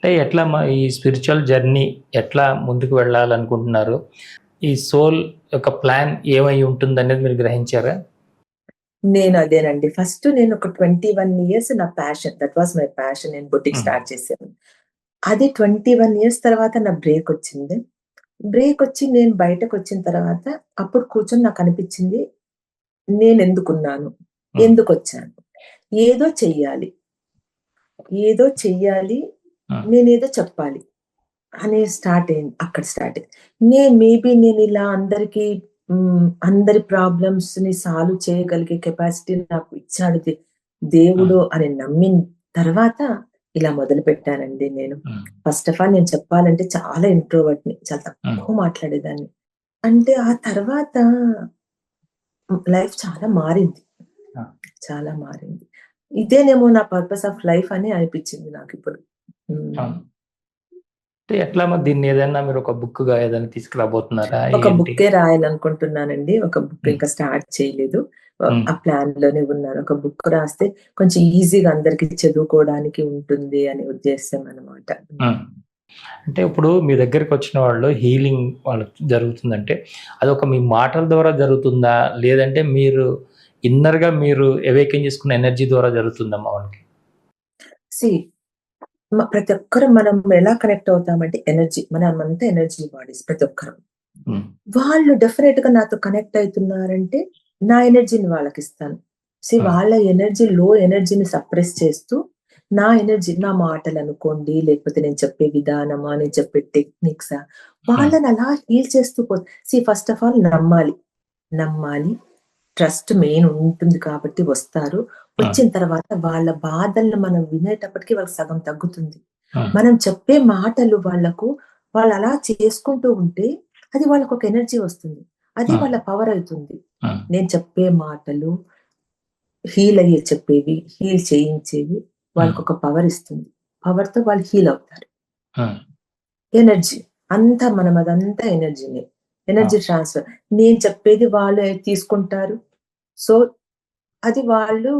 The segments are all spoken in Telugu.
అంటే ఎట్లా ఈ స్పిరిచువల్ జర్నీ ఎట్లా ముందుకు వెళ్ళాలనుకుంటున్నారు? ఈ సోల్ యొక్క ప్లాన్ ఏమై ఉంటుందనేది మీరు గ్రహించారా? నేను అదేనండి. ఫస్ట్ నేను ఒక 21 ఇయర్స్ నా passion. That was my passion. నేను బొటిక్ హ్మ్. స్టార్ట్ చేశాను. అది 21 ఇయర్స్ తర్వాత నా బ్రేకొచ్చింది. బ్రేకొచ్చి నేను బయటకొచ్చిన తర్వాత అప్పుడు కూర్చొని నాకనిపించింది నేనెందుకున్నాను? హ్మ్. ఎందుకొచ్చాను? ఏదో చెయ్యాలి. ఏదో చెయ్యాలి. హ్మ్. నేనేదో చెప్పాలి. అనేది స్టార్ట్ అయింది. అక్కడ స్టార్ట్ అయింది. మేబీ నేనిలా అందరికి అందరి ప్రాబ్లమ్స్‌ని సాల్వ్ చేయగలిగే కెపాసిటీ నాకు ఇచ్చాడు హ్మ్. దేవుడు అని నమ్మిన తర్వాత ఇలా మొదలుపెట్టానండి నేను. హ్మ్. ఫస్ట్ ఆఫ్ ఆల్ నేను చెప్పాలంటే చాలా ఇంట్రోవర్ట్‌ని. చాలా హ్మ్. తక్కువ మాట్లాడేదాన్ని. అంటే ఆ తర్వాత లైఫ్ చాలా మారింది. ఆ! చాలా మారింది. ఇదేనేమో నా పర్పస్ ఆఫ్ లైఫ్ అని అనిపించింది నాకిప్పుడు. హ్మ్. అవును. అంటే ఎట్లా మరి దీన్ని ఏదైనా మీరు ఒక బుక్‌గా ఏదైనా తీసుకురాబోతున్నారా? ఒక ఏంటి? బుక్కే రాయాలనుకుంటున్నానండి. ఒక బుక్ హ్మ్. ఇంకా స్టార్ట్ చేయలేదు. హ్మ్. ఆ ప్లాన్‌లోనే ఉన్నాను. ఒక బుక్ రాస్తే కొంచెం ఈజీగా అందరికి చదువుకోవడానికి ఉంటుంది అనే ఉద్దేశ్యం అన్నమాట. హ్మ్. అంటే ఇప్పుడు మీ దగ్గరికొచ్చిన వాళ్ళు హీలింగ్ వాళ్ళకి జరుగుతుందంటే, అదొక మీ మాటల ద్వారా జరుగుతుందా? లేదంటే మీరు ఇన్నర్‌గా మీరు అవేకెన్ చేసుకున్న ఎనర్జీ ద్వారా జరుగుతుందమ్మా వాళ్ళకి? సీ ప్రతి ఒక్కరు మనం ఎలా కనెక్ట్ అవుతామంటే ఎనర్జీ. మనమంతా ఎనర్జీ బాడీస్ ప్రతి ఒక్కరం. హ్మ్. వాళ్ళు డెఫినెట్‌గా నాతో కనెక్ట్ అయితున్నారంటే, నా ఎనర్జీని వాళ్ళకిస్తాను. హ్మ్. వాళ్ళ ఎనర్జీ లో ఎనర్జీని సప్రెస్ చేస్తూ, నా ఎనర్జీ నా మాటలనుకోండి, లేకపోతే నేను చెప్పే విధానమా, నేను చెప్పే టెక్నిక్సా, హ్మ్. వాళ్ళని అలా హీల్ చేస్తూ ఫస్ట్ ఆఫ్ ఆల్ నమ్మాలి. నమ్మాలి. ట్రస్ట్ మెయిన్ ఉంటుంది కాబట్టి వస్తారు. హ్మ్. వచ్చిన తర్వాత వాళ్ళ బాధలను మనం వినేటప్పటికి వాళ్ళకి సగం తగ్గుతుంది. హ్మ్. మనం చెప్పే మాటలు వాళ్ళలా చేసుకుంటూ ఉంటే అది వాళ్ళకొక ఎనర్జీ వస్తుంది. అది హ్మ్. వాళ్ళ పవర్ అవుతుంది. హ్మ్. నేను చెప్పే మాటలు హీల్ అయ్యే చెప్పేవి, హీల్ చేయించేవి హ్మ్. వాళ్ళకొక పవర్ ఇస్తుంది. పవర్‌తో వాళ్ళు హీల్ అవుతారు. హ్మ్. ఎనర్జీ. అదంతా ఎనర్జీనే. ఆ! Energy transfer. నేను చెప్పేది వాళ్ళు తీసుకుంటారు. సో, అది వాళ్ళు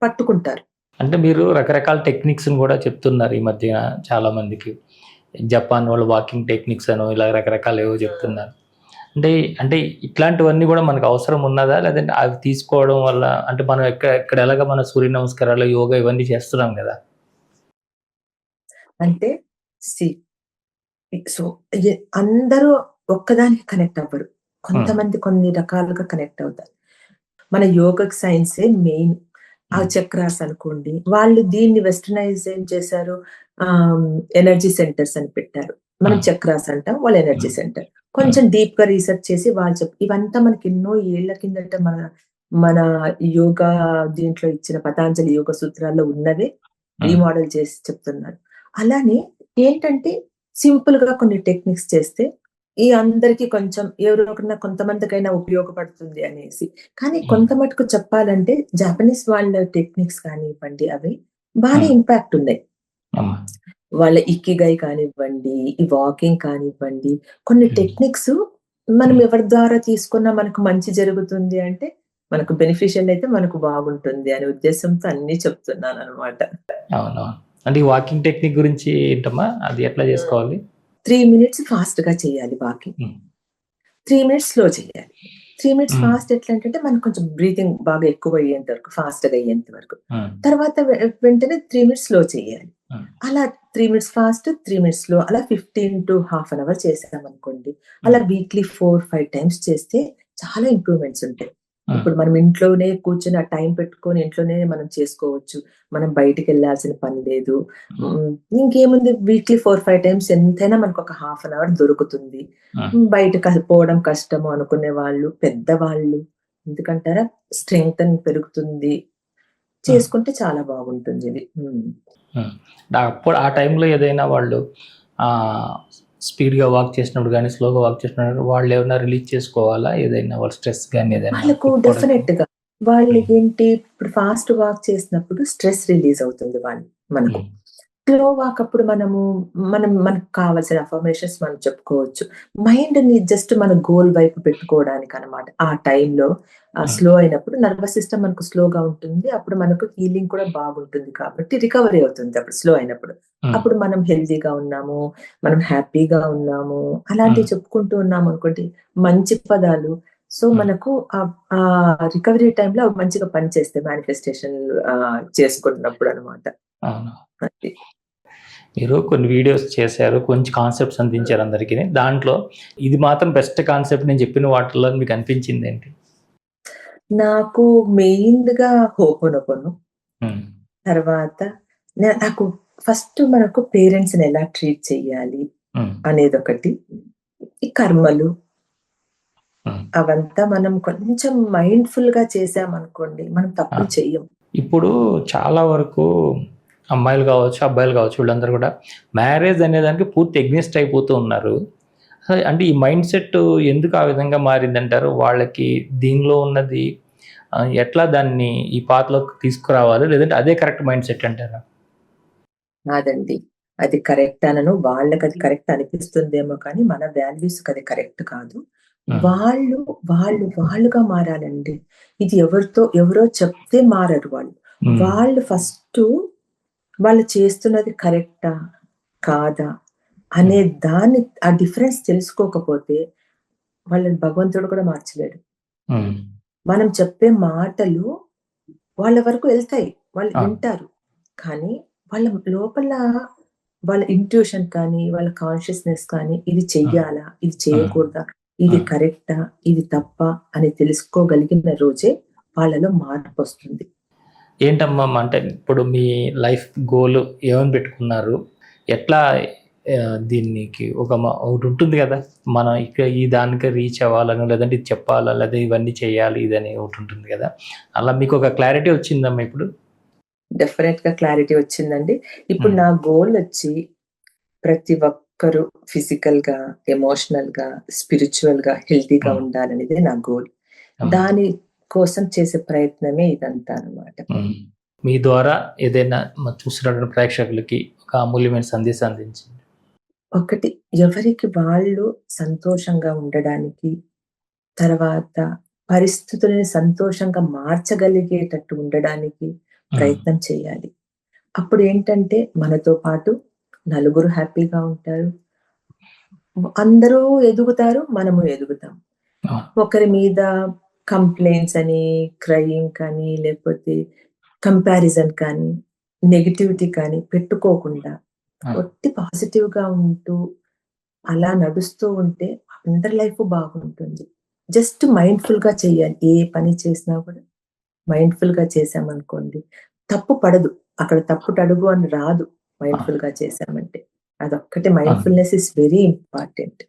పట్టుకుంటారు. అంటే మీరు రకరకాల టెక్నిక్స్‌ని గూడా చెప్తున్నారు ఈ మధ్య చాలా మందికి. జపాన్ వాళ్ళు వాకింగ్ టెక్నిక్స్ అనో ఇలా రకరకాలేవో చెప్తున్నారు. అంటే అంటే ఇట్లాంటివన్నీ గూడా మనకు అవసరం ఉన్నదా? లేదంటే అవి తీసుకోవడం వల్ల అంటే మనం ఇక్కడ ఎలాగా మన సూర్య నమస్కారాలు, యోగా ఇవన్నీ చేస్తున్నాం గదా! అంటే సీ సో, అందరూ ఒక్కదానికి కనెక్ట్ అవ్వరు. హ్మ్. కొంతమంది కొన్ని రకాలుగా కనెక్ట్ అవుతారు. మన యోగక్ సైన్సే మెయిన్. ఆ హ్మ్. చక్రాస్ అనుకోండి. వాళ్ళు దీన్ని వెస్టర్నైజ్ ఏం చేశారు? ఆహ్, ఎనర్జీ సెంటర్స్ అని పెట్టారు. మనం హ్మ్. చక్రాస్ అంటాం. వాళ్ళు ఎనర్జీ హ్మ్. సెంటర్. హ్మ్. కొంచెం డీప్‌గా రీసెర్చ్ చేసి వాళ్ళు ఇవంతా మనకి ఎన్నో ఏళ్ల కిందట మన మన యోగా దీంట్లో ఇచ్చిన పతాంజలి యోగ సూత్రాల్లో ఉన్నవే హ్మ్. రీమోడల్ చేసి చెప్తున్నారు. అలానే ఏంటంటే సింపుల్‌గా కొన్ని టెక్నిక్స్ చేస్తే ఈ అందరికి కొంచెం ఎవరో ఒకరిన కొంతమందికైనా ఉపయోగపడుతుంది అనేసి. కానీ హ్మ్. కొంత మటుకు చెప్పాలంటే జాపనీస్ వాళ్ళ టెక్నిక్స్ కానివ్వండి అవి బానే హ్మ్. ఇంపాక్ట్ ఉన్నాయి. హ్మ్. వాళ్ళ ఇకిగై కానివ్వండి, ఈ వాకింగ్ కానివ్వండి, కొన్ని హ్మ్. టెక్నిక్స్ మనం హ్మ్. ఎవరి ద్వారా తీసుకున్నా మనకు మంచి జరుగుతుంది అంటే, మనకు బెనిఫిషియల్ అయితే మనకు బాగుంటుంది అనే ఉద్దేశంతో అన్నీ చెప్తున్నాననమాట. అవునవును. అంటే ఈ వాకింగ్ టెక్నిక్ గురించి ఏంటమ్మా? అది ఎట్లా జేసుకోవాలి? 3 మినిట్స్ ఫాస్ట్‌గా చేయాలి వాకింగ్. హ్మ్. 3 మినిట్స్ స్లో చేయాలి. 3 మినిట్స్ హ్మ్. ఫాస్ట్ ఎట్లంటే మనకు కొంచెం బ్రీతింగ్ బాగా ఎక్కువయ్యేంత వరకు, ఫాస్ట్‌గా అయ్యేంత వరకు. హ్మ్. తర్వాత వెంటనే 3 మినిట్స్ స్లో చేయాలి. హ్మ్. అలా 3 మినిట్స్ ఫాస్ట్, 3 మినిట్స్ స్లో అలా 15 టు హాఫ్ అన్ అవర్ చేశామనుకోండి. అలా హ్మ్. వీక్లీ 4, 5 టైమ్స్ చేస్తే చాలా ఇంప్రూవ్‌మెంట్స్ ఉంటాయి. హ్మ్. ఇప్పుడు మనం ఇంట్లోనే కూర్చొని ఆ టైం పెట్టుకొని ఇంట్లోనే మనం చేసుకోవచ్చు. మనం బయటికెళ్ళాల్సిన పని లేదు. హ్మ్. హ్మ్. ఇంకేముంది వీక్లీ 4, 5 టైమ్స్ ఎంతైనా మనకొక హాఫ్ అన్ అవర్ దొరుకుతుంది. హ్మ్. పోవడం కష్టము అనుకునే వాళ్ళు, పెద్దవాళ్ళు ఎందుకంటారా స్ట్రెంగ్త్ పెరుగుతుంది. హ్మ్. చేసుకుంటే చాలా బాగుంటుందిది. హ్మ్. హ్మ్. అప్పుడు ఆ టైంలో ఏదైనా వాళ్ళు ఆహ్, స్పీడ్‌గా వాక్ చేసినప్పుడు గాని, స్లోగా వాక్ చేసినప్పుడు వాళ్ళేమన్నా రిలీజ్ చేసుకోవాలా? ఏదైనా వాళ్ళ స్ట్రెస్ గాని ఏదైనా వాళ్ళకు చెప్పుకోవడానికి? డెఫినెట్‌గా హ్మ్. వాళ్ళకేంటి ఇప్పుడు ఫాస్ట్ వాక్ చేసినప్పుడు స్ట్రెస్ రిలీజ్ అవుతుంది మనకు. హ్మ్. స్లో వాక్ అప్పుడు మనకు కావాల్సిన అఫర్మేషన్స్ మనం చెప్పుకోవచ్చు. మైండ్‌ని జస్ట్ మన గోల్ వైపు పెట్టుకోవడానికనమాట. ఆ టైంలో హ్మ్. స్లో అయినప్పుడు నర్వస్ సిస్టమ్ మనకు స్లోగా ఉంటుంది. అప్పుడు మనకు హీలింగ్ కూడా బాగుంటుంది కాబట్టి రికవరీ అవుతుంది అప్పుడు స్లో అయినప్పుడు. హ్మ్. అప్పుడు మనం హెల్తీగా ఉన్నాము, మనం హ్యాపీగా ఉన్నాము, హ్మ్. అలాంటివి చెప్పుకుంటూ ఉన్నామనుకోండి, మంచి పదాలు. సో, హ్మ్. మనకు రికవరీ టైంలో అవి మంచిగా పనిచేస్తాయి మేనిఫెస్టేషన్ చేసుకున్నప్పుడనమాట. అవును. అది. మీరు కొన్ని వీడియోస్ చేశారు. కొంచెం కాన్సెప్ట్స్ అందించారు అందరికి. దాంట్లో ఇది మాత్రం బెస్ట్ కాన్సెప్ట్ నేను చెప్పిన వాటిల్లో మీకు అనిపించిందేంటి? నాకు మెయిన్‌గా హోపోనోపోనో. హ్మ్. తర్వాత నాకు ఫస్ట్ మనకు పేరెంట్స్‌ని ఎలా ట్రీట్ చేయాలి హ్మ్. అనేదొకటి. ఈ కర్మలు హ్మ్. అవంతా మనం కొంచెం మైండ్‌ఫుల్‌గా చేశామనుకోండి, మనం ఆ! తప్పులు చెయ్యం. ఇప్పుడు చాలా వరకు అమ్మాయిలు కావచ్చు, అబ్బాయిలు కావచ్చు వీళ్ళందరూ కూడా మ్యారేజ్ అనేదానికి పూర్తి ఎగ్నెస్ట్ అయిపోతూ ఉన్నారు. అంటే ఈ మైండ్ సెట్ ఎందుకు ఆ విధంగా మారిందంటారు? వాళ్ళకి దీనిలో ఉన్నది ఎట్లా దాన్ని ఈ పాత్‌లోకి తీసుకురావాలి? లేదంటే అదే కరెక్ట్ మైండ్ సెట్ అంటారా? కాదండి. అది కరెక్ట్ అనను. వాళ్ళకది కరెక్ట్ అనిపిస్తుందేమో కానీ, మన వాల్యూస్‌కది కరెక్ట్ కాదు. హ్మ్. వాళ్ళు, వాళ్ళుగా మారాలండి. ఇది ఎవరో చెప్తే మారరు వాళ్ళు. హ్మ్. వాళ్ళు ఫస్టు వాళ్ళు చేస్తున్నది కరెక్టా? కాదా? హ్మ్. అనే దాన్ని ఆ డిఫరెన్స్ తెలుసుకోకపోతే వాళ్ళని భగవంతుడు కూడా మార్చలేడు. హ్మ్. మనం చెప్పే మాటలు వాళ్ళ వరకు ఎళ్తాయి. వాళ్ళు ఆ! వింటారు. కానీ వాళ్ళ లోపల వాళ్ళ ఇంట్యూషన్ కానీ, వాళ్ళ కాన్షియస్‌నెస్ కానీ ఇది హ్మ్. చెయ్యాలా? ఇది హ్మ్. చేయకూడదా? ఇది హ్మ్. కరెక్టా? ఇది తప్పా? అని తెలుసుకోగలిగిన రోజే వాళ్ళలో మార్పొస్తుంది. ఏంటమ్మా అంటే ఇప్పుడు మీ లైఫ్ గోల్ ఏమని పెట్టుకున్నారు? ఎట్లా దీనికి ఒకటుంటుంది గదా! మనం ఈ దానికి రీచ్ అవ్వాలనో, లేదంటే ఇది చెప్పాలా, లేదా ఇవన్నీ చేయాలి ఇదని ఒకటుంటుంది గదా! అలా మీకొక క్లారిటీ వచ్చిందమ్మా ఇప్పుడు? డెఫినెట్‌గా క్లారిటీ వచ్చిందండి. ఇప్పుడు హ్మ్. నా గోలొచ్చి ప్రతి ఒక్కరు ఫిజికల్‌గా, ఎమోషనల్‌గా, స్పిరిచ్యువల్‌గా హెల్తీగా హ్మ్. ఉండాలనేదే నా గోల్. హ్మ్. దాని కోసం చేసే ప్రయత్నమే ఇదంతా అన్నమాట. హ్మ్. మీ ద్వారా ఏదైనా చూస్తున్నటువంటి ప్రేక్షకులకి ఒక అమూల్యమైన సందేశం అందించండి. ఒకటి ఎవరికి వాళ్ళు సంతోషంగా ఉండడానికి, తర్వాత పరిస్థితులని సంతోషంగా మార్చగలిగేటట్టు ఉండడానికి హ్మ్. ప్రయత్నం చేయాలి. అప్పుడేంటంటే మనతో పాటు నలుగురు హ్యాపీగా ఉంటారు. అందరూ ఎదుగుతారు. మనము ఎదుగుతాం. అవును. ఒకరి మీద కంప్లెయింట్స్ అని, క్రైయింగ్ కానీ, లేకపోతే కంపారిజన్ కానీ, నెగటివిటీ కానీ పెట్టుకోకుండా ఆ! ఒట్టి పాజిటివ్‌గా ఉంటూ అలా నడుస్తూ ఉంటే అందరి లైఫు బాగుంటుంది. జస్ట్ మైండ్‌ఫుల్‌గా చేయాలి. ఏ పని చేసినా కూడా మైండ్‌ఫుల్‌గా చేశామనుకోండి, తప్పు పడదు. అక్కడ తప్పుటడుగు అని రాదు అవును. మైండ్‌ఫుల్‌గా చేశామంటే. అదొక్కటి అవును. Mindfulness is very important.